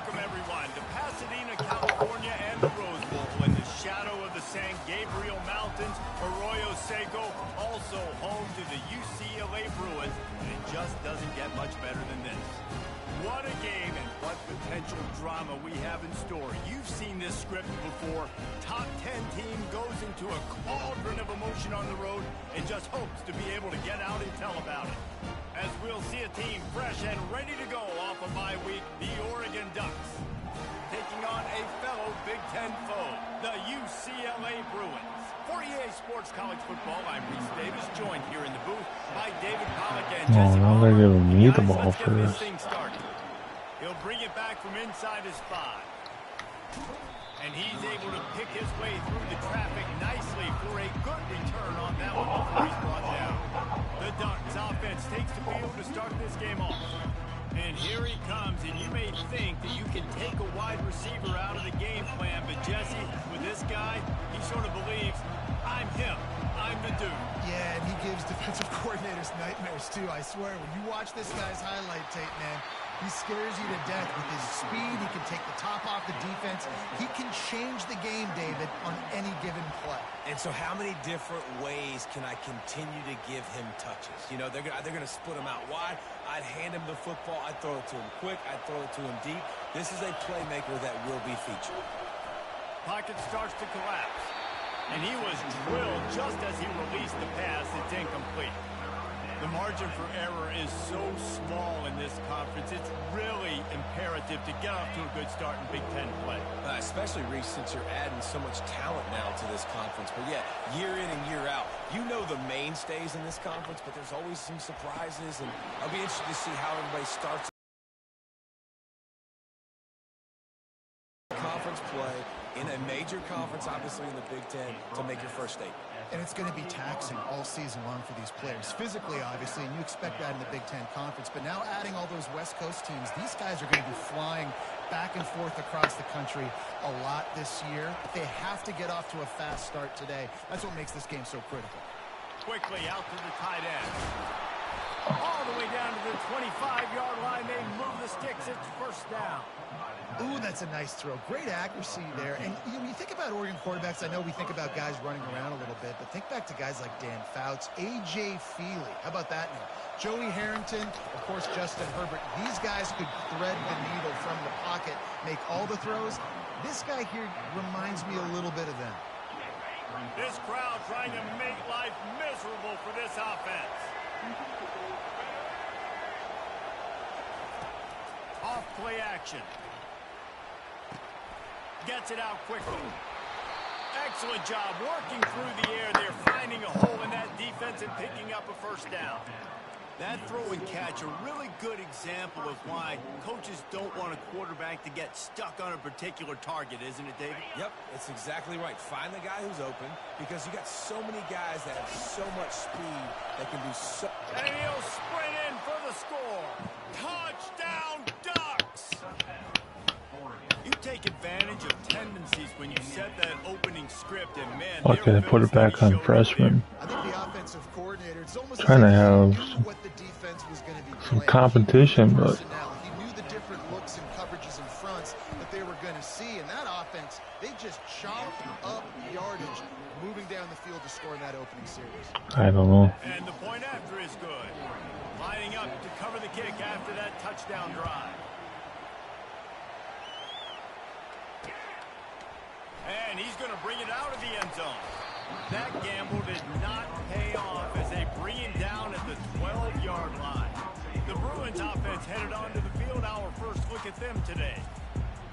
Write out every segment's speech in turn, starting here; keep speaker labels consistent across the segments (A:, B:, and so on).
A: welcome everyone to Pasadena, California and the Rose Bowl in the shadow of the San Gabriel Mountains. Arroyo Seco, also home to the UCLA Bruins, and it just doesn't get much better than this. What a game and what potential drama we have in store. You've seen this script before. Top 10 team goes into a cauldron of emotion on the road and just hopes to be able to get out and tell about it. As we'll see a team fresh and ready to go off of bye week, the Oregon Ducks, taking on a fellow Big Ten foe, the UCLA Bruins. For EA Sports College Football, I'm Reese Davis, joined here in the booth by David Pollack and Jesse
B: now they're giving me the ball
A: let's get this
B: first.
A: thing started. He'll bring it back from inside his 5. And he's able to pick his way through the traffic nicely for a good return on that one before he's brought down. The Ducks offense takes the field to start this game off. And here he comes, and you may think that you can take a wide receiver out of the game plan, but Jesse, with this guy, he sort of believes, I'm him, I'm the dude.
C: Yeah, and he gives defensive coordinators nightmares too, I swear. When you watch this guy's highlight tape, man, he scares you to death with his speed. He can take the top off the defense. He can change the game, David, on any given play.
D: And so how many different ways can I continue to give him touches? You know, they're going to split him out wide. I'd hand him the football. I'd throw it to him quick. I'd throw it to him deep. This is a playmaker that will be featured.
A: Pocket starts to collapse. And he was drilled just as he released the pass. It's incomplete. The margin for error is so small in this conference. It's really imperative to get off to a good start in Big Ten play.
D: Especially, Reese, since you're adding so much talent now to this conference. But, yeah, year in and year out, you know the mainstays in this conference, but there's always some surprises. And I'll be interested to see how everybody starts conference play in a major conference, obviously in the Big Ten, to make your first statement.
C: And it's going to be taxing all season long for these players. Physically, obviously, and you expect that in the Big Ten Conference. But now adding all those West Coast teams, these guys are going to be flying back and forth across the country a lot this year. They have to get off to a fast start today. That's what makes this game so critical.
A: Quickly out to the tight end. All the way down to the 25-yard line. They move the sticks. It's first down.
C: Ooh, that's a nice throw. Great accuracy there. And when you think about Oregon quarterbacks, I know we think about guys running around a little bit, but think back to guys like Dan Fouts, A.J. Feely. How about that name? Joey Harrington, of course, Justin Herbert. These guys could thread the needle from the pocket, make all the throws. This guy here reminds me a little bit of them.
A: This crowd trying to make life miserable for this offense. Off play action. Gets it out quickly. Excellent job working through the air. They're finding a hole in that defense and picking up a first down. That throw and catch, a really good example of why coaches don't want a quarterback to get stuck on a particular target, isn't it, David?
D: Yep, it's exactly right. Find the guy who's open, because you got so many guys that have so much speed that can do so...
A: And he'll sprint in for the score. Touchdown, Ducks! You take advantage of tendencies when you set that opening script, and man,
B: Okay, they put it back on freshman.
C: I think the offensive coordinator, it's almost
B: Trying to
C: like
B: have
C: he knew what the defense was going to be
B: some
C: playing.
B: competition, but
C: He knew the different looks and coverages and fronts that they were going to see, and that offense, they just chopped up yardage moving down the field to score in that opening series.
B: I don't know.
A: And the point after is good. Lining up to cover the kick after that touchdown drive. And he's going to bring it out of the end zone. That gamble did not pay off as they bring him down at the 12-yard line. The Bruins offense headed onto the field. Our first look at them today.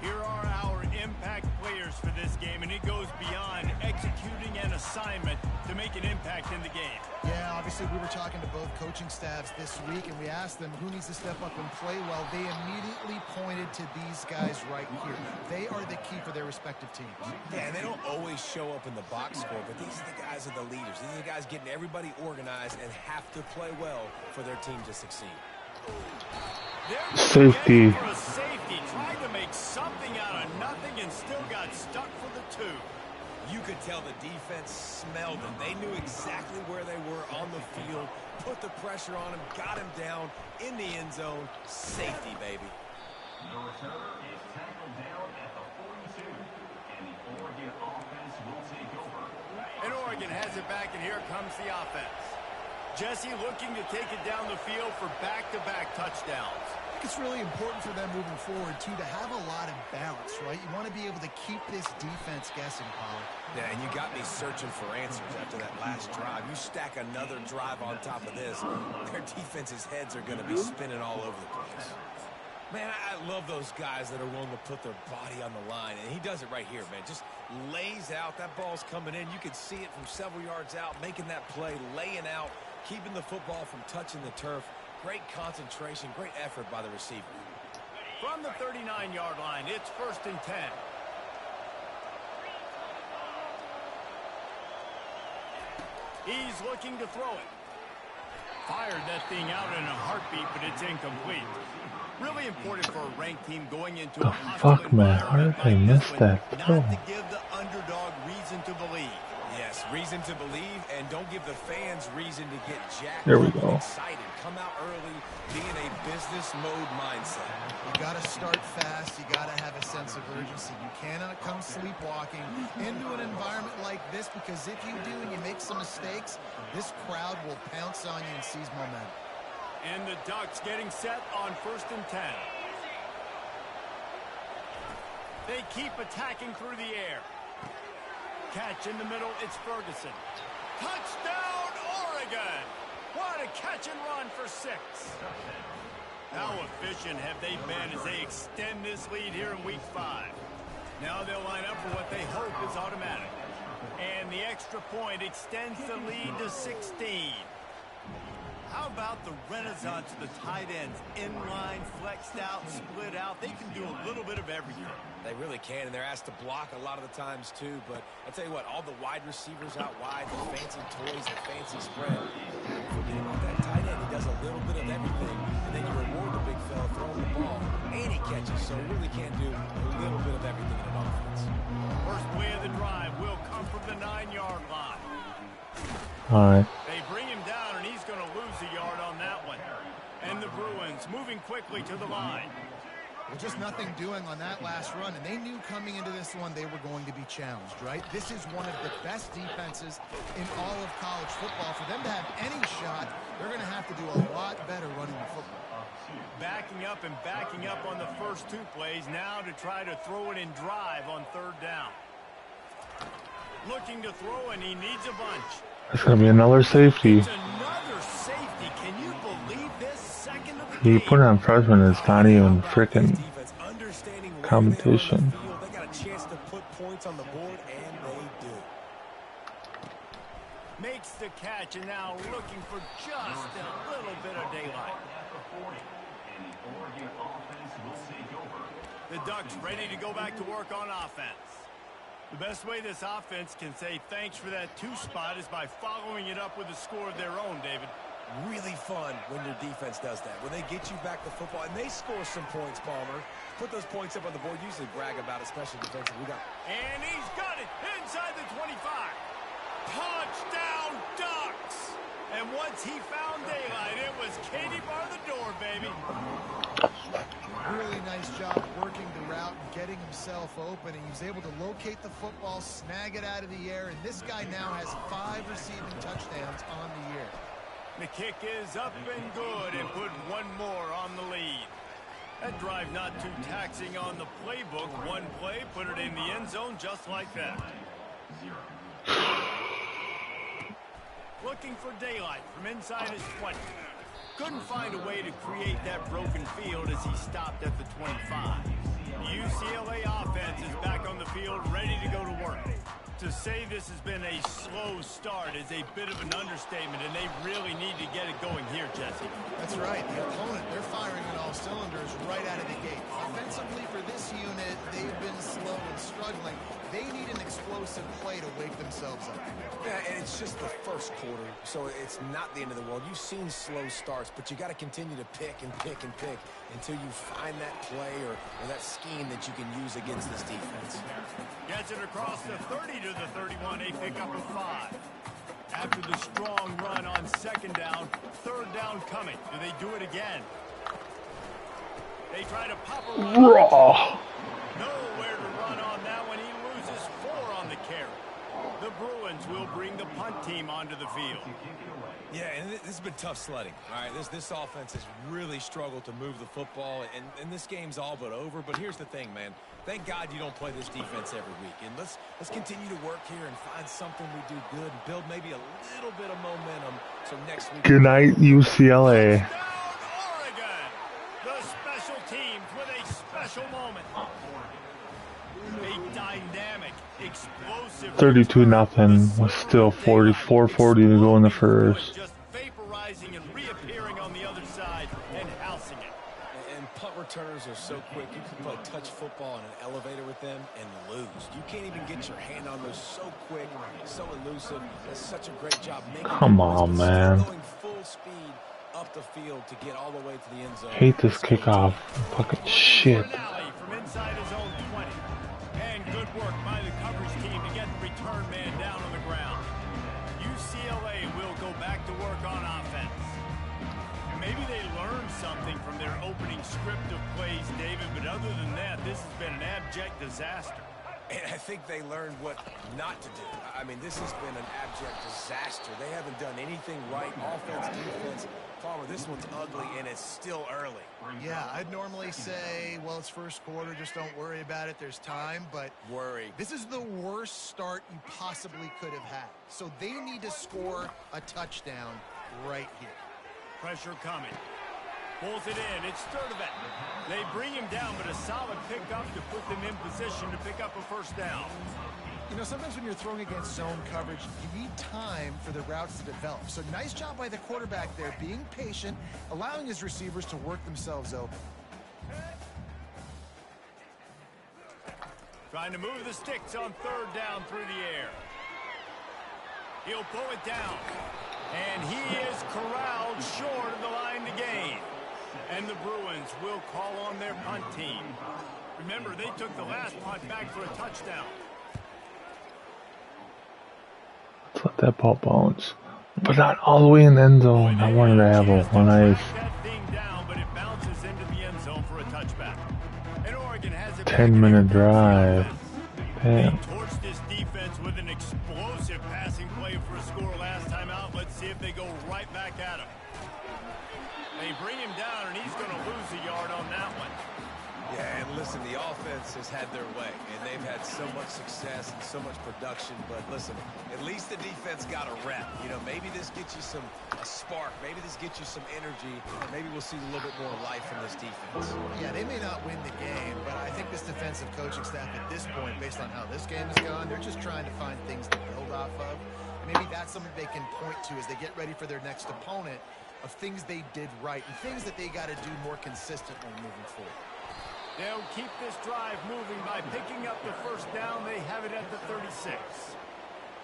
A: Here are our impact players for this game, and it goes beyond executing an assignment to make an impact in the game.
C: Yeah, obviously we were talking to both coaching staffs this week, and we asked them who needs to step up and play well. They immediately pointed to these guys right here. They are the key for their respective teams.
D: Yeah, and they don't always show up in the box score, but these are the guys that are the leaders. These are the guys getting everybody organized and have to play well for their team to succeed.
B: Safety.
A: For a safety, trying to make something out of nothing and still got stuck for the 2.
D: You could tell the defense smelled them. They knew exactly where they were on the field, put the pressure on him, got him down in the end zone. Safety, baby.
E: The returner is tackled down at the 42, and the Oregon offense will take over.
A: And Oregon has it back, and here comes the offense. Jesse looking to take it down the field for back-to-back touchdowns.
C: I think it's really important for them moving forward, too, to have a lot of balance, right? You want to be able to keep this defense guessing, Paul.
D: Yeah, and you got me searching for answers after that last drive. You stack another drive on top of this, their defense's heads are going to be spinning all over the place. Man, I love those guys that are willing to put their body on the line, and he does it right here, man. Just lays out. That ball's coming in. You can see it from several yards out, making that play, laying out, keeping the football from touching the turf. Great concentration, great effort by the receiver.
A: From the 39-yard line, it's 1st and 10. He's looking to throw it. Fired that thing out in a heartbeat, but it's incomplete. Really important for a ranked team going into a
B: Fuck, man. How did I miss that throw?
A: not to give the underdog reason to believe.
D: Yes, reason to believe, and don't give the fans reason to get jacked
B: There we
D: up and
B: go.
D: excited. Come out early, be in a business mode mindset.
C: You got to start fast. You got to have a sense of urgency. You cannot come sleepwalking into an environment like this, because if you do and you make some mistakes, this crowd will pounce on you and seize momentum.
A: And the Ducks getting set on 1st and 10. They keep attacking through the air. Catch in the middle, it's Ferguson. Touchdown, Oregon! What a catch and run for 6. How efficient have they been as they extend this lead here in week 5? Now they'll line up for what they hope is automatic. And the extra point extends the lead to 16. How about the renaissance of the tight ends? Inline, flexed out, split out. They can do a little bit of everything.
D: They really can, and they're asked to block a lot of the times, too. But I tell you what, all the wide receivers out wide, the fancy toys, the fancy spread. Forget about that tight end. He does a little bit of everything, and then you reward the big fella throwing the ball. And he catches, so he really can do a little bit of everything in an offense.
A: First play of the drive will come from the 9-yard line.
B: All right.
A: They bring him down, and he's going to lose a yard on that one. And the Bruins moving quickly to the line.
C: Well, just nothing doing on that last run, and they knew coming into this one they were going to be challenged, right? This is one of the best defenses in all of college football. For them to have any shot, they're going to have to do a lot better running the football.
A: Backing up and backing up on the first 2 plays, now to try to throw it in drive on 3rd down. Looking to throw, and he needs a bunch.
B: It's gonna be another safety.
A: It's another safety. Can you believe this? Second of the
B: He
A: game.
B: put it on freshman. It's not even freaking competition.
D: They got a chance to put points on the board, and they do.
A: Makes the catch, and now looking for just a little bit of daylight.
E: And the Oregon offense will take over.
A: The Ducks ready to go back to work on offense. The best way this offense can say thanks for that 2 spot is by following it up with a score of their own, David.
D: Really fun when your defense does that. When they get you back the football, and they score some points, Palmer. Put those points up on the board. Usually brag about it, especially defensive.
A: And he's got it inside the 25. Touchdown, Ducks! And once he found daylight, it was Katie bar the door, baby.
C: Really nice job working the route and getting himself open, and he was able to locate the football, snag it out of the air, and this guy now has 5 receiving touchdowns on the year.
A: The kick is up and good, and put 1 more on the lead. That drive not too taxing on the playbook. 1 play, put it in the end zone just like that. Looking for daylight from inside his 20. Couldn't find a way to create that broken field as he stopped at the 25. The UCLA offense is back on the field, ready to go to work. To say this has been a slow start is a bit of an understatement, and they really need to get it going here, Jesse.
C: That's right. The opponent, they're firing on all cylinders right out of the gate. Offensively for this unit, they've been slow and struggling. They need an explosive play to wake themselves up.
D: Yeah, and it's just the first quarter, so it's not the end of the world. You've seen slow starts, but you got to continue to pick and pick and pick until you find that play or that scheme that you can use against this defense.
A: Gets it across the 30 to the 31. They pick up a 5. After the strong run on 2nd down, 3rd down coming. Do they do it again? They try to pop a run.
B: Raw.
A: Nowhere to run on that one. He loses 4 on the carry. The Bruins will bring the punt team onto the field.
D: Yeah, and this has been tough sledding. All right, this offense has really struggled to move the football, and this game's all but over. But here's the thing, man. Thank God you don't play this defense every week. And let's continue to work here and find something we do good and build maybe a little bit of momentum so next week.
B: Good night, UCLA.
A: Touchdown, Oregon! The special teams with a special moment. A dynamic, explosive
B: 32-0. Was still 44-40 to go in the first.
A: Just vaporizing and reappearing on the other side and housing it.
D: And punt returners are so quick. You can play touch football in an elevator with them and lose. You can't even get your hand on those so quick, so elusive. That's such a great job making.
B: Come on, man.
D: Going full speed up the field to get all the way to the end zone.
B: Hate this kickoff. Fucking shit.
A: From inside his own 20. And good work by the coverage team to get the return man down on the ground. UCLA will go back to work on offense. Maybe they learned something from their opening script of plays, David, but other than that, this has been an abject disaster.
D: And I think they learned what not to do. I mean, this has been an abject disaster. They haven't done anything right. Offense, defense. Palmer, this one's ugly, and it's still early.
C: Yeah, I'd normally say, well, it's first quarter, just don't worry about it. There's time, but
D: Worry.
C: this is the worst start you possibly could have had. So they need to score a touchdown right here.
A: Pressure coming. Pulls it in. It's Sturdivant. They bring him down, but a solid pickup to put them in position to pick up a first down.
C: You know, sometimes when you're throwing against zone coverage, you need time for the routes to develop. So nice job by the quarterback there, being patient, allowing his receivers to work themselves open.
A: Trying to move the sticks on third down through the air. He'll pull it down. And he is corralled short of the line to gain. And the Bruins will call on their punt team. Remember, they took the last punt back for a touchdown.
B: Let's let that ball bounce. But not all the way in the end zone. I wanted to have a nice
A: That thing down, but it bounces into the end zone for a touchback. And Oregon has it
B: 10-minute drive. Damn.
A: They torched this defense with an explosive passing play for a score last time out. Let's see if they go right back at him. They bring him down, and he's going to lose a yard on that one.
D: Yeah, and listen, the offense has had their way, and they've had so much success and so much production. But listen, at least the defense got a rep. You know, maybe this gets you a spark. Maybe this gets you some energy. Maybe we'll see a little bit more life from this defense.
C: Yeah, they may not win the game, but I think this defensive coaching staff at this point, based on how this game has gone, they're just trying to find things to build off of. Maybe that's something they can point to as they get ready for their next opponent, of things they did right and things that they got to do more consistently moving forward.
A: They'll keep this drive moving by picking up the first down. They have it at the 36.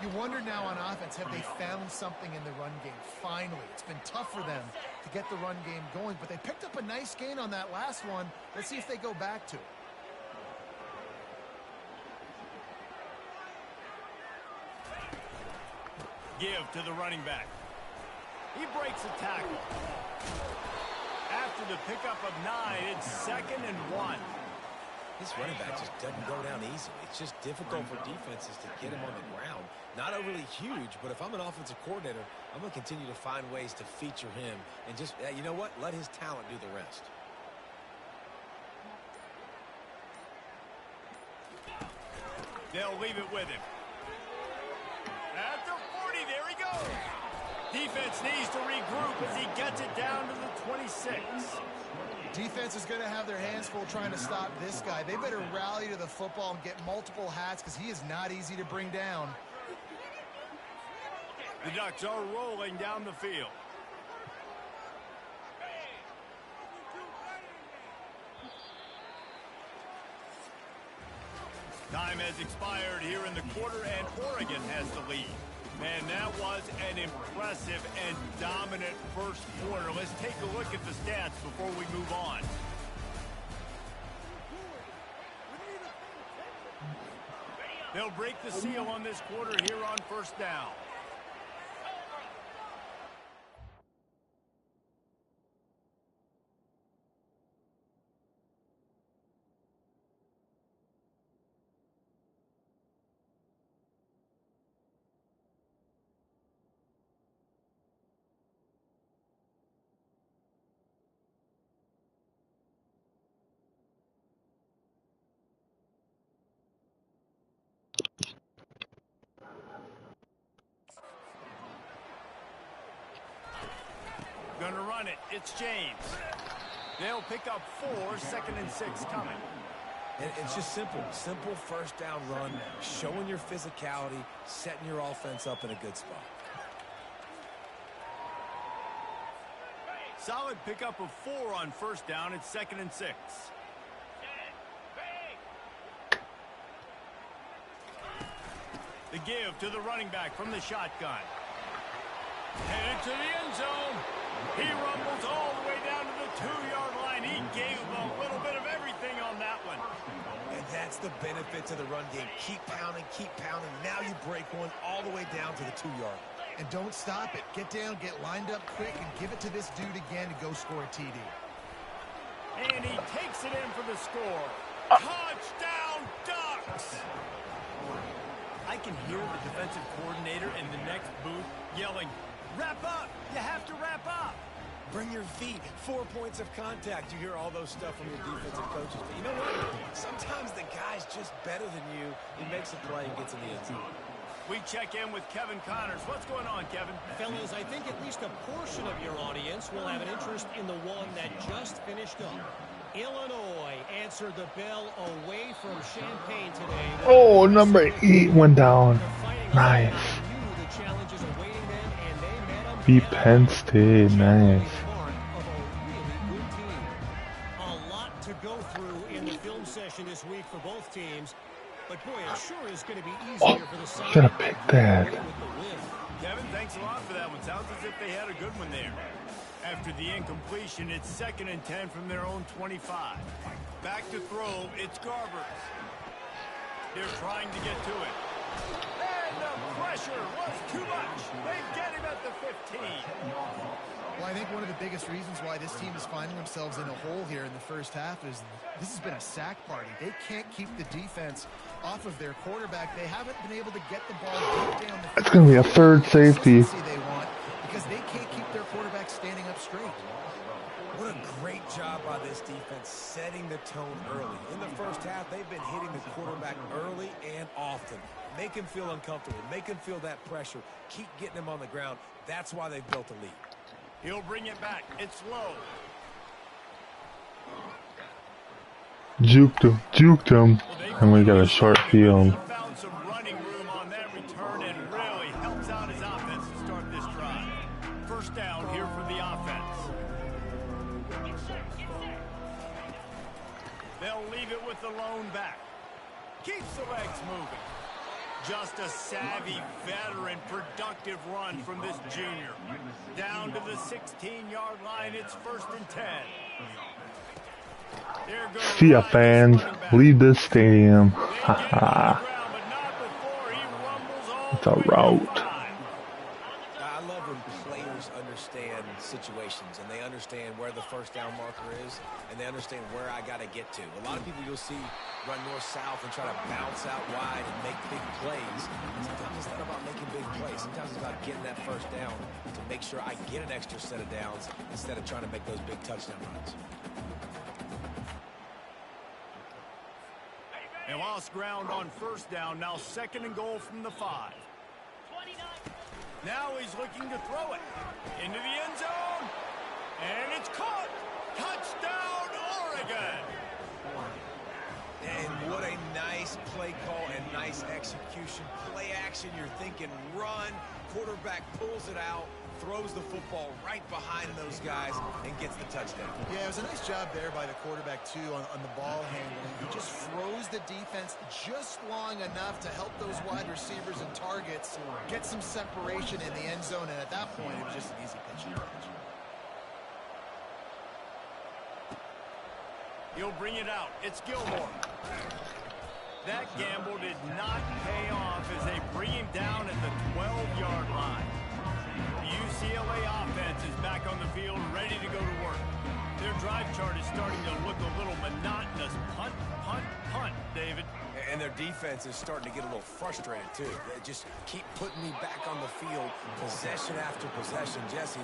C: You wonder now on offense, have they found something in the run game? Finally, it's been tough for them to get the run game going, but they picked up a nice gain on that last one. Let's see if they go back to it.
A: Give to the running back. He breaks a tackle. After the pickup of 9, it's 2nd and 1.
D: This running back just doesn't go down easily. It's just difficult for defenses to get him on the ground. Not overly huge, but if I'm an offensive coordinator, I'm going to continue to find ways to feature him and just, you know what, let his talent do the rest.
A: They'll leave it with him. At the 40, there he goes. Defense needs to regroup as he gets it down to the 26.
C: Defense is going to have their hands full trying to stop this guy. They better rally to the football and get multiple hats because he is not easy to bring down.
A: The Ducks are rolling down the field. Time has expired here in the quarter, and Oregon has the lead. Man, that was an impressive and dominant first quarter. Let's take a look at the stats before we move on. They'll break the seal on this quarter here on first down. run it. It's James. They'll pick up 4, 2nd and 6 coming.
D: And it's just simple. Simple first down run, showing your physicality, setting your offense up in a good spot.
A: Solid pickup of 4 on first down. It's 2nd and 6. The give to the running back from the shotgun. Headed to the end zone. He rumbles all the way down to the 2-yard line. He gave a little bit of everything on that one.
D: And that's the benefit to the run game. Keep pounding, keep pounding. Now you break one all the way down to the 2-yard.
C: And don't stop it. Get down, get lined up quick, and give it to this dude again to go score a TD.
A: And he takes it in for the score. Touchdown, Ducks! I can hear the defensive coordinator in the next booth yelling, "Wrap up! You have to wrap up!"
D: Bring your feet. 4 points of contact. You hear all those stuff from your defensive coaches. But you know what? Sometimes the guy's just better than you. He makes a play and gets in the end zone.
A: We check in with Kevin Connors. What's going on, Kevin?
F: Fellas, I think at least a portion of your audience will have an interest in the one that just finished up. Illinois answered the bell away from Champaign today.
B: Oh, number 8 went down. Nice. Beat Penn State. Nice.
F: A lot to go through in the film session this week for both teams. But boy, it sure is going to be easier for the side.
B: Should have picked that.
A: Kevin, thanks a lot for that one. Sounds as if they had a good one there. After the incompletion, it's 2nd and 10 from their own 25. Back to throw, it's Garbers. They're trying to get to it. And the pressure was too much. They get him at the 15.
C: Well, I think one of the biggest reasons why this team is finding themselves in a hole here in the first half is this has been a sack party. They can't keep the defense off of their quarterback. They haven't been able to get the ball deep down the field.
B: It's going to be a third safety.
C: They want because they can't keep their quarterback standing up straight.
D: What a great job by this defense setting the tone early. In the first half, they've been hitting the quarterback early and often. Make him feel uncomfortable. Make him feel that pressure. Keep getting him on the ground. That's why they've built a lead.
A: He'll bring it back. It's low.
B: Juked him. And we got a short field.
A: He found some running room on that return and really helps out his offense to start this drive. First down here for the offense. They'll leave it with the lone back. Keeps the legs moving. Just a savvy, veteran, productive run from this junior. Down to the 16-yard line, it's 1st and 10.
B: See ya, fans. Leave this stadium. Haha. It's a route.
D: I love when players understand situations and they understand where the first down marker is and they understand where I got to get to. A lot of people you'll see run north-south and try to bounce out wide and make big plays. Sometimes it's not about making big plays. Sometimes it's about getting that first down to make sure I get an extra set of downs instead of trying to make those big touchdown runs.
A: They lost ground on first down. Now 2nd and goal from the 5. Now he's looking to throw it into the end zone. And it's caught. Touchdown, Oregon.
D: And what a nice play call and nice execution. Play action, you're thinking run. Quarterback pulls it out, throws the football right behind those guys, and gets the touchdown.
C: Yeah, it was a nice job there by the quarterback, too, on the ball handling. He just froze the defense just long enough to help those wide receivers and targets get some separation in the end zone, and at that point, it was just an easy pitch and catch.
A: He'll bring it out. It's Gilmore. That gamble did not pay off as they bring him down at the 12-yard line. The UCLA offense is back on the field, ready to go to work. Their drive chart is starting to look a little monotonous. Punt, punt, punt, David.
D: And their defense is starting to get a little frustrated, too. They just keep putting me back on the field, possession after possession. Jesse,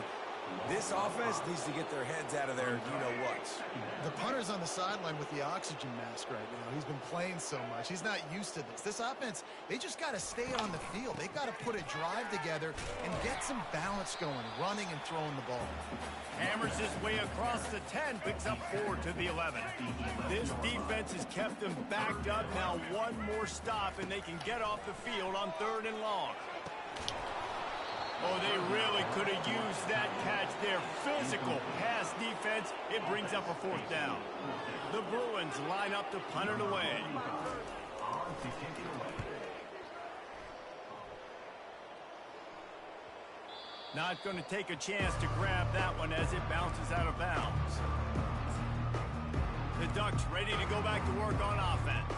D: This offense needs to get their heads out of their you-know-whats.
C: The punter's on the sideline with the oxygen mask right now. He's been playing so much. He's not used to this. This offense, they just got to stay on the field. They've got to put a drive together and get some balance going, running and throwing the ball.
A: Hammers his way across the 10, picks up 4 to the 11. This defense has kept them backed up. Now one more stop, and they can get off the field on 3rd and long. Oh, they really could have used that catch there. Physical pass defense. It brings up a 4th down. The Bruins line up to punt it away. Not going to take a chance to grab that one as it bounces out of bounds. The Ducks ready to go back to work on offense.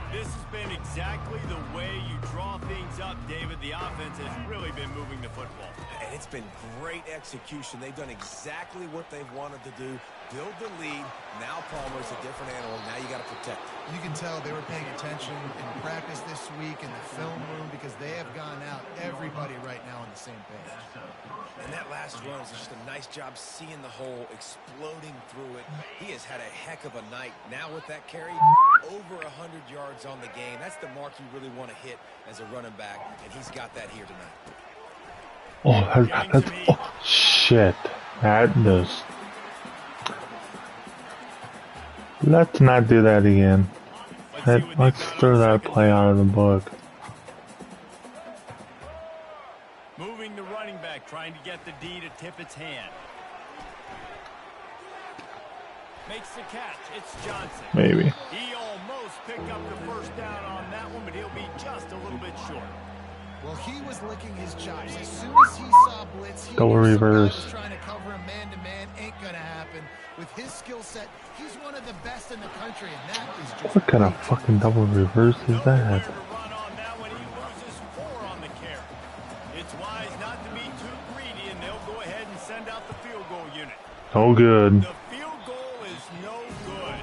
A: This has been exactly the way you draw things up, David. The offense has really been moving the football.
D: And it's been great execution. They've done exactly what they've wanted to do. Build the lead. Now Palmer's a different animal. Now you got to protect it.
C: You can tell they were paying attention in practice this week in the film room because they have gone out, everybody right now on the same page.
D: And that last run was just a nice job seeing the hole, exploding through it. He has had a heck of a night. Now with that carry, over 100 yards on the game. That's the mark you really want to hit as a running back, and he's got that here tonight.
B: Oh, shit. That just... Let's not do that again. Let's throw that play out of the book.
A: Moving the running back, trying to get the D to tip its hand. Makes the catch. It's Johnson.
B: Maybe.
A: He almost picked up the 1st down on that one, but he'll be just a little bit short.
C: Well, he was licking his chops. As soon as he saw blitz, he
B: Double
C: knew
B: reverse.
C: was trying to cover him man-to-man. Ain't gonna happen. With his skill set, he's one of the best in the country, and that is just...
B: What kind of fucking double reverse is that?
A: Nowhere to run on that one. He loses 4 on the carry. It's wise not to be too greedy, and they'll go ahead and send out the field goal unit.
B: No good.
A: The field goal is no good.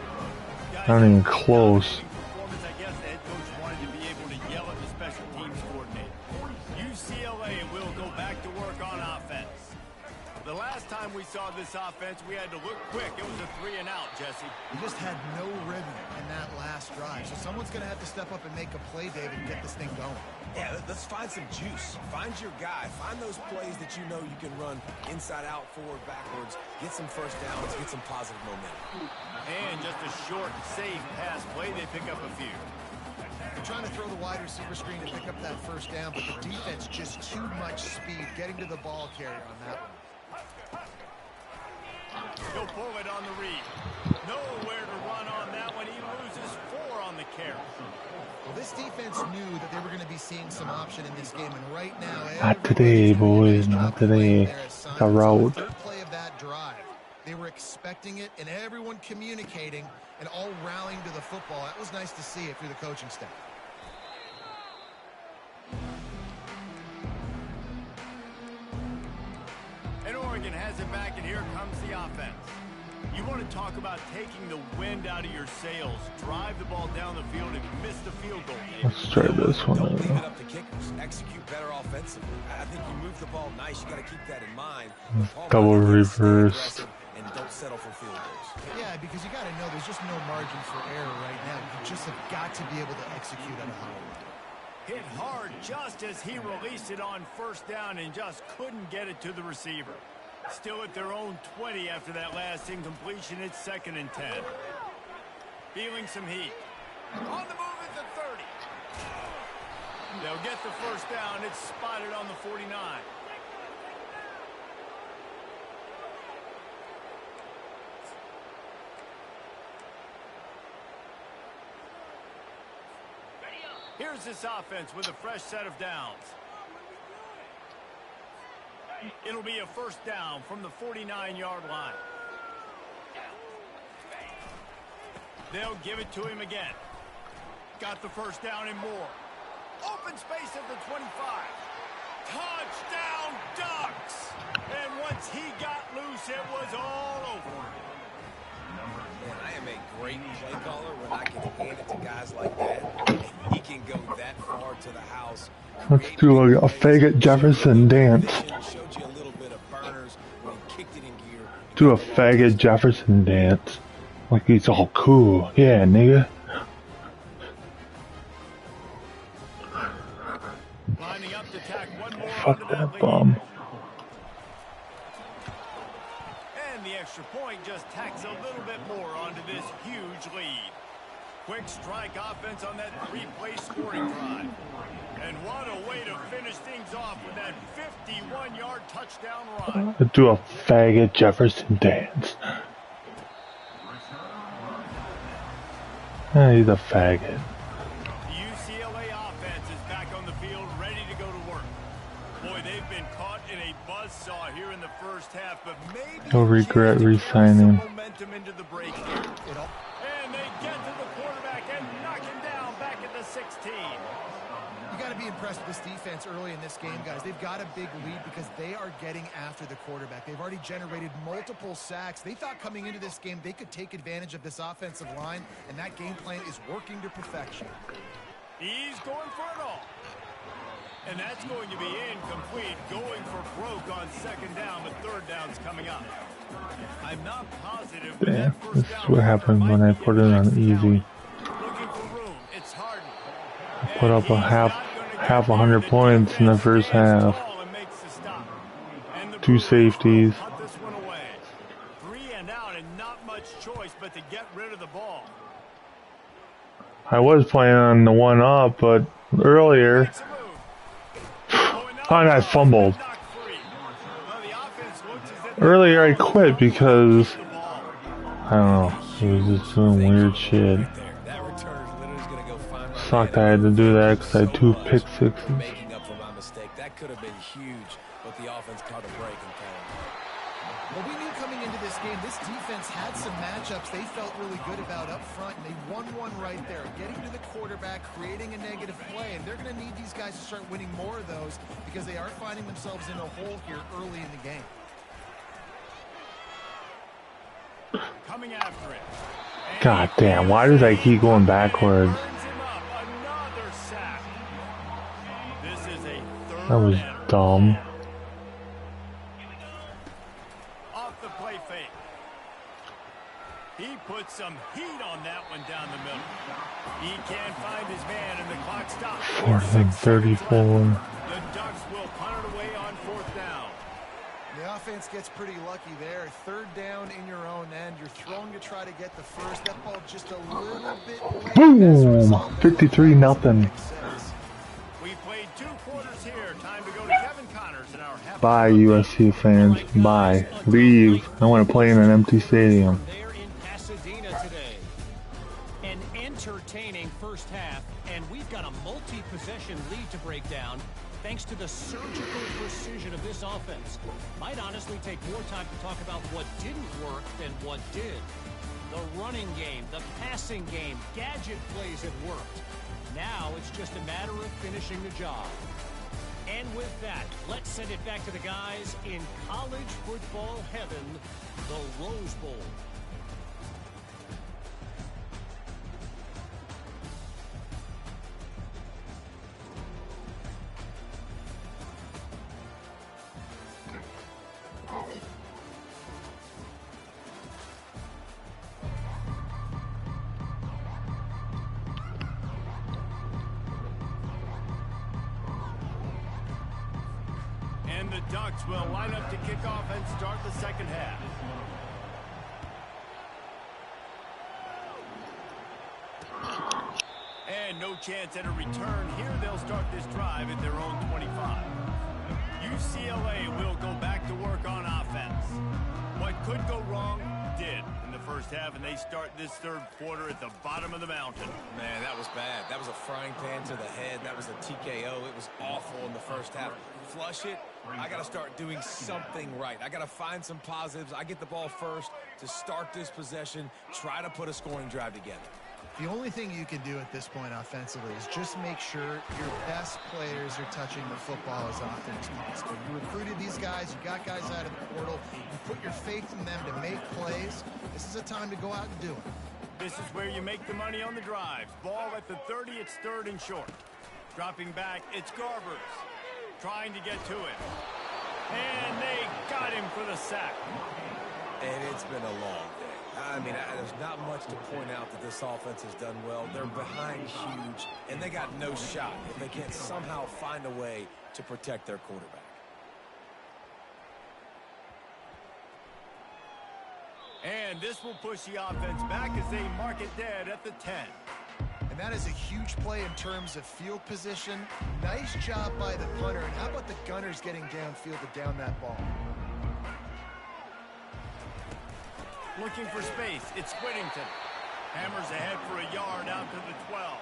A: Guys,
B: Not even close.
A: I guess the head coach wanted to be able to yell at the special teams coordinator. UCLA will go back to work on offense. The last time we saw this offense, we had to look quick. It was a 3-and-out, Jesse.
C: He just had no rhythm in that last drive. So someone's going to have to step up and make a play, David, and get this thing going.
D: Yeah, let's find some juice. Find your guy. Find those plays that you know you can run inside out, forward, backwards. Get some 1st downs. Get some positive momentum.
A: And just a short, safe pass play. They pick up a few.
C: They're trying to throw the wide receiver screen to pick up that 1st down, but the defense just too much speed getting to the ball carrier on that one.
A: He'll pull it on the read. Nowhere to run on that one. He loses 4 on the carry.
C: Well, this defense knew that they were going to be seeing some option in this game, and right now,
B: Not today, boys. Not today. The route.
C: Third play of that drive. They were expecting it, and everyone communicating and all rallying to the football. That was nice to see it through the coaching staff.
A: And Oregon has it back, and here comes the offense. You want to talk about taking the wind out of your sails. Drive the ball down the field and miss the field goal.
B: Let's try this one.
D: Don't leave it up to kickers. Execute better offensively. I think you move the ball nice. You got to keep that in mind.
B: Double reverse.
D: And don't settle for field goals.
C: Yeah, because you got to know there's just no margin for error right now. You just have got to be able to execute at a high level.
A: Hit hard just as he released it on 1st down and just couldn't get it to the receiver. Still at their own 20 after that last incompletion. It's 2nd and 10. Feeling some heat. On the move at the 30. They'll get the 1st down. It's spotted on the 49. Here's this offense with a fresh set of downs. It'll be a 1st down from the 49-yard line. They'll give it to him again. Got the 1st down and more. Open space at the 25. Touchdown, Ducks! And once he got loose, it was all over.
D: Man, I am a great play caller when I can hand it to guys like that. He can go that far to the house.
B: Let's do a Faggot Jefferson dance.
D: Showed you a little bit of burners.
B: Do a faggot Jefferson dance. Like he's all cool. Yeah, nigga.
A: Lining up to tack one more
B: Fuck
A: onto
B: that
A: lead.
B: bum.
A: And the extra point just tacks a little bit more onto this huge lead. Quick strike offense on that three-play scoring drive. And what a way to finish things off with that 51-yard touchdown run.
B: Do a faggot Jefferson dance. He's a faggot.
A: The UCLA offense is back on the field, ready to go to work. Boy, they've been caught in a buzzsaw here in the first half, but maybe
B: He'll regret re-signing.
A: momentum into the break here. And they get to the quarterback and knock him down back at the 16.
C: You got to be impressed with this defense early in this game, guys. They've got a big lead because they are getting after the quarterback. They've already generated multiple sacks. They thought coming into this game they could take advantage of this offensive line, and that game plan is working to perfection.
A: He's going for it all. And that's going to be incomplete, going for broke on second down, but third down's coming up. I'm not positive.
B: Yeah, this is what happens when I put it on easy.
A: Looking for room. It's Harden.
B: Put up a half 100 points in the first half. 2 safeties.
A: Hunt this one away. 3 and out and not much choice but to get rid of the ball.
B: I was playing on the 1 up, but earlier, and I fumbled. Earlier I quit because, I don't know, it was just doing weird shit. Sucked I had to do that because I had 2 pick sixes.
D: Making up for my mistake. That could have been huge, but the offense caught a break and came.
C: Well, we knew coming into this game, this defense had some matchups they felt really good about up front, and they won one right there, getting to the quarterback, creating a negative play, and they're going to need these guys to start winning more of those because they are finding themselves in a hole here early in the game.
A: Coming after it.
B: God damn, why does I keep going backwards? That was dumb.
A: Off the play fake. He put some heat on that one down the middle. He can't find his man and the clock stops.
B: 4th and 34.
A: The Ducks will punt it away on 4th down.
C: The offense gets pretty lucky there. 3rd down in your own end. You're throwing to try to get the first. That ball just a little bit late.
B: Boom! 53-0.
A: We played 2 quarters here. Time to go to Kevin Connors in our half.
B: Bye, USC fans. Bye. Leave. I want to play in an empty stadium.
F: There in Pasadena today. An entertaining first half, and we've got a multi-possession lead to break down thanks to the surgical precision of this offense. Might honestly take more time to talk about what didn't work than what did. The running game, the passing game, gadget plays have worked. Now it's just a matter of finishing the job. And with that, let's send it back to the guys in college football heaven, the Rose Bowl.
A: And the Ducks will line up to kick off and start the second half. And no chance at a return. Here they'll start this drive at their own 25. UCLA will go back to work on offense. What could go wrong did in the first half, and they start this 3rd quarter at the bottom of the mountain.
D: Man, that was bad. That was a frying pan to the head. That was a TKO. It was awful in the first half. Flush it. I got to start doing something right. I got to find some positives. I get the ball first to start this possession, try to put a scoring drive together.
C: The only thing you can do at this point offensively is just make sure your best players are touching the football as often as possible. You recruited these guys, you got guys out of the portal, you put your faith in them to make plays. This is a time to go out and do it.
A: This is where you make the money on the drives. Ball at the 30, it's 3rd and short. Dropping back, it's Garbers. Trying to get to it. And they got him for the sack.
D: And it's been a long day. I mean, there's not much to point out that this offense has done well. They're behind huge, and they got no shot if they can't somehow find a way to protect their quarterback.
A: And this will push the offense back as they mark it dead at the 10.
C: And that is a huge play in terms of field position. Nice job by the punter. And how about the Gunners getting downfield to down that ball?
A: Looking for space. It's Whittington. Hammers ahead for a yard out to the 12.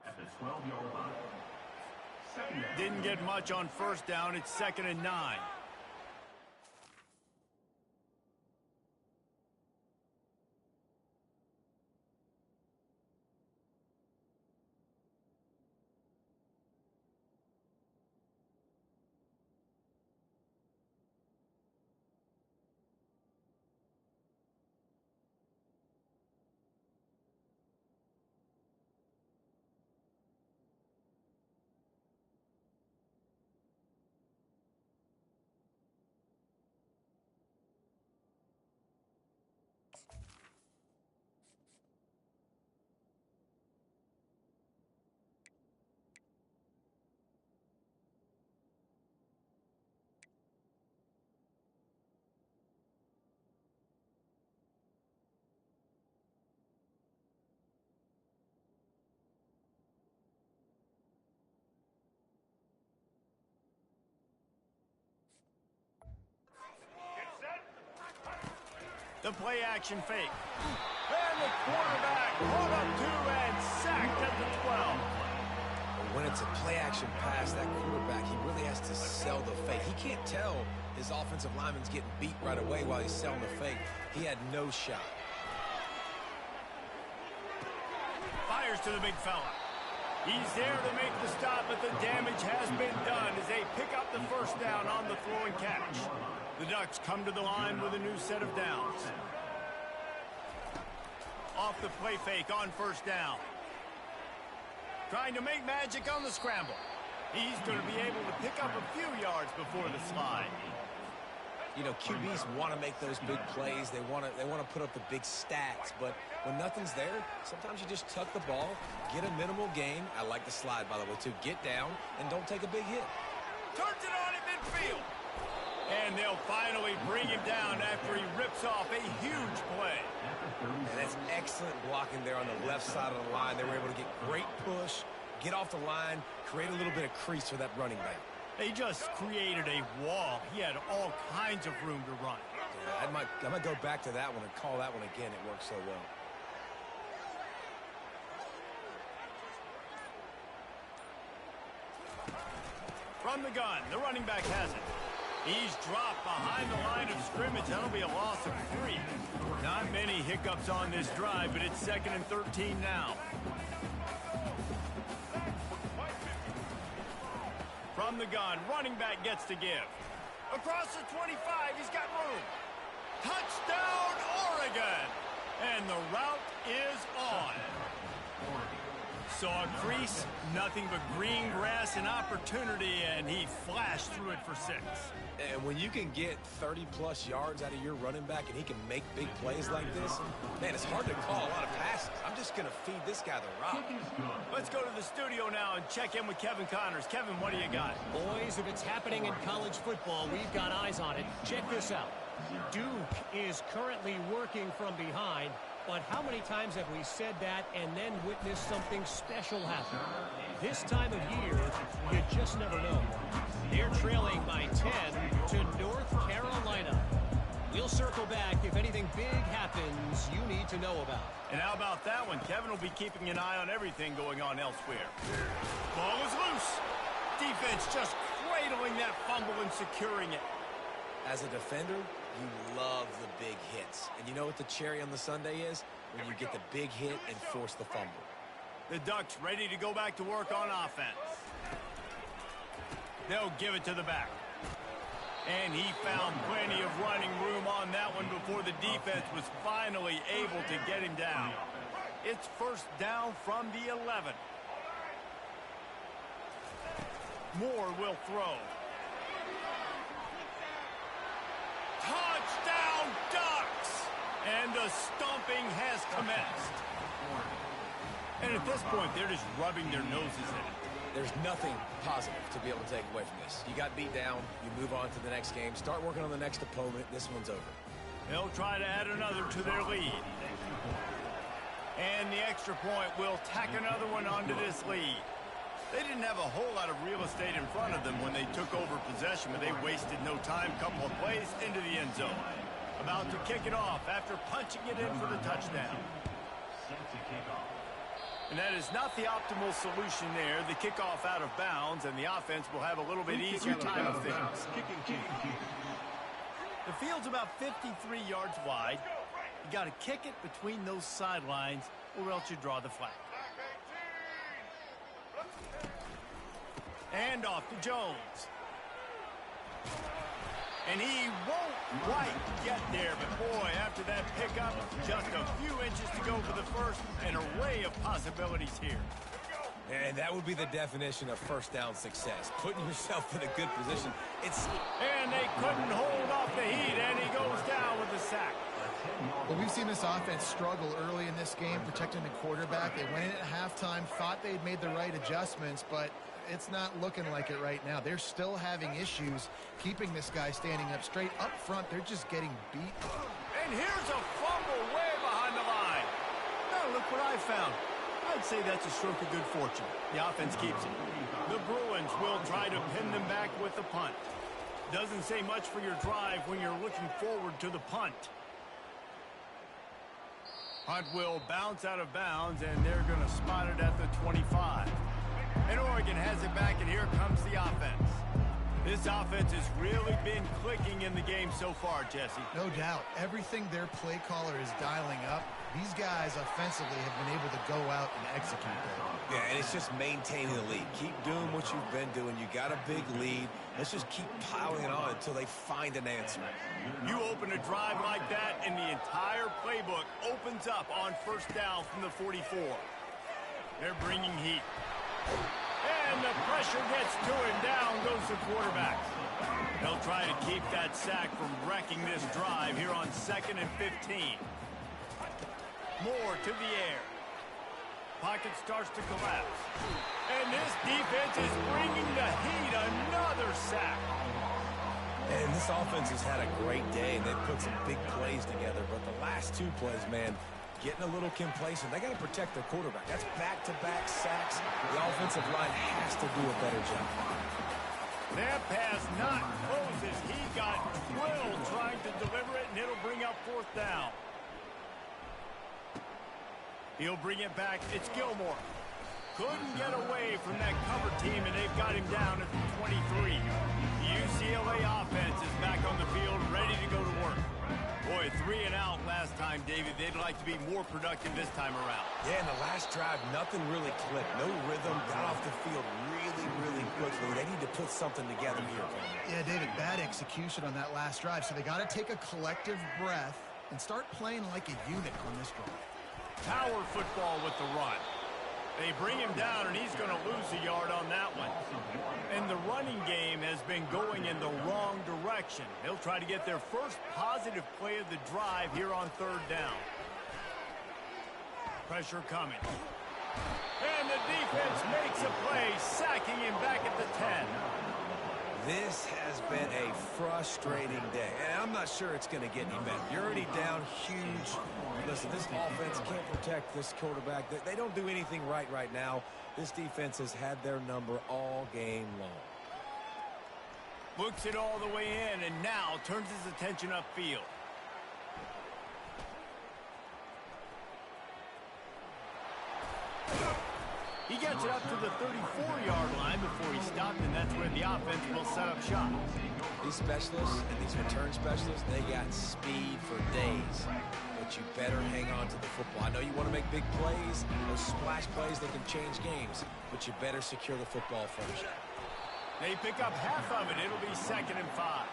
E: At the 12-yard line. Second down.
A: Didn't get much on first down. It's 2nd and 9. The play action fake. And the quarterback caught up to and sacked at the 12.
D: When it's a play-action pass, that quarterback, he really has to sell the fake. He can't tell his offensive lineman's getting beat right away while he's selling the fake. He had no shot.
A: Fires to the big fella. He's there to make the stop, but the damage has been done as they pick up the first down on the throw and catch. The Ducks come to the line with a new set of downs. Off the play fake on first down. Trying to make magic on the scramble. He's going to be able to pick up a few yards before the slide.
D: You know, QBs want to make those big plays. They want to put up the big stats. But when nothing's there, sometimes you just tuck the ball, get a minimal gain. I like the slide, by the way, too. Get down and don't take a big hit.
A: Turns it on in midfield. And they'll finally bring him down after he rips off a huge play.
D: And that's excellent blocking there on the left side of the line. They were able to get great push, get off the line, create a little bit of crease for that running back.
A: They just created a wall. He had all kinds of room to run.
D: Yeah, I might go back to that one and call that one again. It worked so well.
A: From the gun, the running back has it. He's dropped behind the line of scrimmage. That'll be a loss of 3. Not many hiccups on this drive, but it's 2nd and 13 now. From the gun, running back gets to give. Across the 25, he's got room. Touchdown, Oregon! And the route is on. Saw a crease, nothing but green grass and opportunity, and he flashed through it for 6.
D: And when you can get 30-plus yards out of your running back and he can make big plays like this, man, it's hard to call a lot of passes. I'm just going to feed this guy the rock.
A: Let's go to the studio now and check in with Kevin Connors. Kevin, what do you got?
F: Boys, if it's happening in college football, we've got eyes on it. Check this out. Duke is currently working from behind, but how many times have we said that and then witnessed something special happen? This time of year, you just never know. They're trailing by 10 to North Carolina. We'll circle back if anything big happens you need to know about.
A: And how about that one? Kevin will be keeping an eye on everything going on elsewhere. Ball is loose. defense just cradling that fumble and securing it.
D: As a defender, you love the big hits. And you know what the cherry on the sundae is? When you get the big hit and force the fumble.
A: The Ducks ready to go back to work on offense. They'll give it to the back. And he found plenty of running room on that one before the defense was finally able to get him down. It's first down from the 11. Moore will throw. Touchdown, Ducks! And the stomping has commenced. And at this point, they're just rubbing their noses in it.
D: There's nothing positive to be able to take away from this. You got beat down, you move on to the next game, start working on the next opponent, this one's over.
A: They'll try to add another to their lead. And the extra point will tack another one onto this lead. They didn't have a whole lot of real estate in front of them when they took over possession, but they wasted no time. Couple of plays into the end zone. About to kick it off after punching it in for the touchdown. And that is not the optimal solution there. The kickoff out of bounds, and the offense will have a little bit easier time of things. The field's about 53 yards wide. You got to kick it between those sidelines, or else you draw the flag. And off to Jones. And he won't quite get there, but boy, after that pickup, just a few inches to go for the first, an array of possibilities here.
D: And that would be the definition of first down success, putting yourself in a good position.
A: And they couldn't hold off the heat, and he goes down with the sack.
C: Well, we've seen this offense struggle early in this game, protecting the quarterback. They went in at halftime, thought they'd made the right adjustments, but it's not looking like it right now. They're still having issues keeping this guy standing up straight. Up front, they're just getting beat.
A: And here's a fumble way behind the line. Now look what I found. I'd say that's a stroke of good fortune. The offense keeps it. The Bruins will try to pin them back with the punt. Doesn't say much for your drive when you're looking forward to the punt. Punt will bounce out of bounds, and they're going to spot it at the 25. And Oregon has it back, and here comes the offense. This offense has really been clicking in the game so far, Jesse.
C: No doubt. Everything their play caller is dialing up, these guys offensively have been able to go out and execute that.
D: Yeah, and it's just maintaining the lead. Keep doing what you've been doing. You got a big lead. Let's just keep piling it on until they find an answer.
A: You open a drive like that, and the entire playbook opens up on first down from the 44. They're bringing heat. And the pressure gets to him. Down goes the quarterback. They'll try to keep that sack from wrecking this drive here on 2nd and 15. Moore to the air. Pocket starts to collapse. And this defense is bringing the heat. Another sack.
D: And this offense has had a great day, and they've put some big plays together. But the last two plays, man, getting a little complacent. They got to protect their quarterback. That's back-to-back sacks. The offensive line has to do a better job.
A: That pass not close as he got drilled trying to deliver it, and it'll bring up 4th down. He'll bring it back. It's Gilmore. Couldn't get away from that cover team, and they've got him down at the 23. The UCLA offense is back on the field, ready to go to work. Boy, 3 and out last time, David. They'd like to be more productive this time around.
D: Yeah, in the last drive, nothing really clicked. No rhythm. Got off the field really, really quickly. They need to put something together here.
C: Yeah, David, bad execution on that last drive. So they got to take a collective breath and start playing like a unit on this drive.
A: Power football with the run. They bring him down, and he's going to lose a yard on that one. And the running game has been going in the wrong direction. They'll try to get their first positive play of the drive here on 3rd down. Pressure coming. And the defense makes a play, sacking him back at the 10.
D: This has been a frustrating day, and I'm not sure it's going to get any better. You're already down huge. Listen, this offense can't protect this quarterback. They don't do anything right now. This defense has had their number all game long.
A: Looks it all the way in, and now turns his attention upfield. He gets it up to the 34-yard line before he stopped, and that's where the offense will set up shop.
D: These specialists and these return specialists, they got speed for days. But you better hang on to the football. I know you want to make big plays, those splash plays that can change games, but you better secure the football first.
A: They pick up half of it. It'll be 2nd and 5.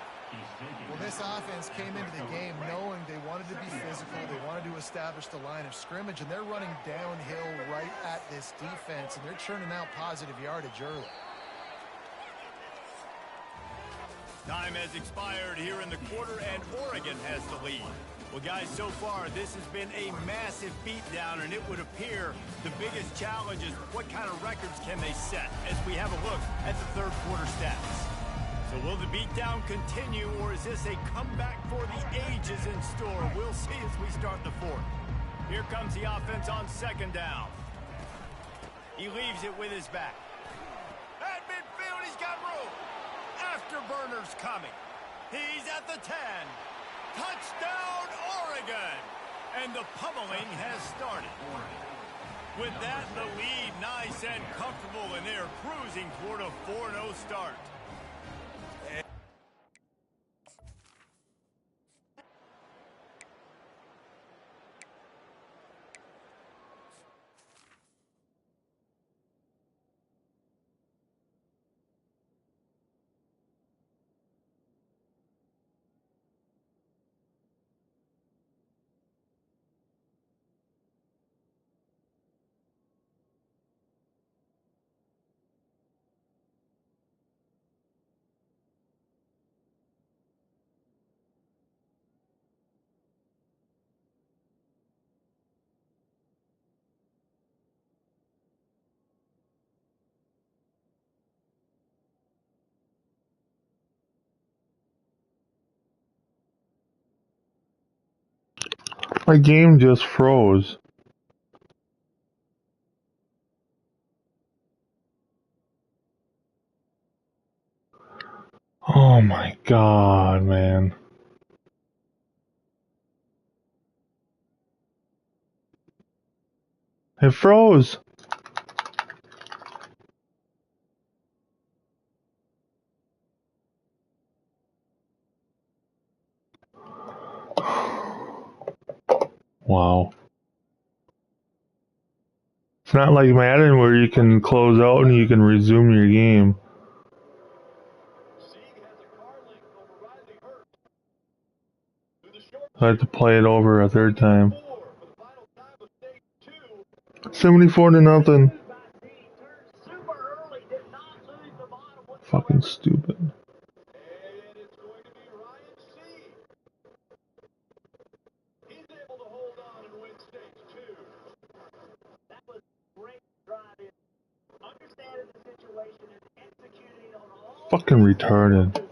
C: Well, this offense came into the game knowing they wanted to be physical. They wanted to establish the line of scrimmage, and they're running downhill right at this defense, and they're churning out positive yardage early.
A: Time has expired here in the quarter, and Oregon has the lead. Well, guys, so far, this has been a massive beatdown, and it would appear the biggest challenge is what kind of records can they set as we have a look at the third quarter stats. So will the beatdown continue, or is this a comeback for the ages in store? We'll see as we start the fourth. Here comes the offense on 2nd down. He leaves it with his back. At midfield, he's got room. Afterburner's coming. He's at the 10. Touchdown, Oregon! And the pummeling has started. With that, the lead nice and comfortable, and they're cruising toward a 4-0 start.
B: My game just froze. Oh my god, man. It froze. Wow. It's not like Madden where you can close out and you can resume your game. I had to play it over a third time. 74-0. Fucking stupid. Fucking retarded.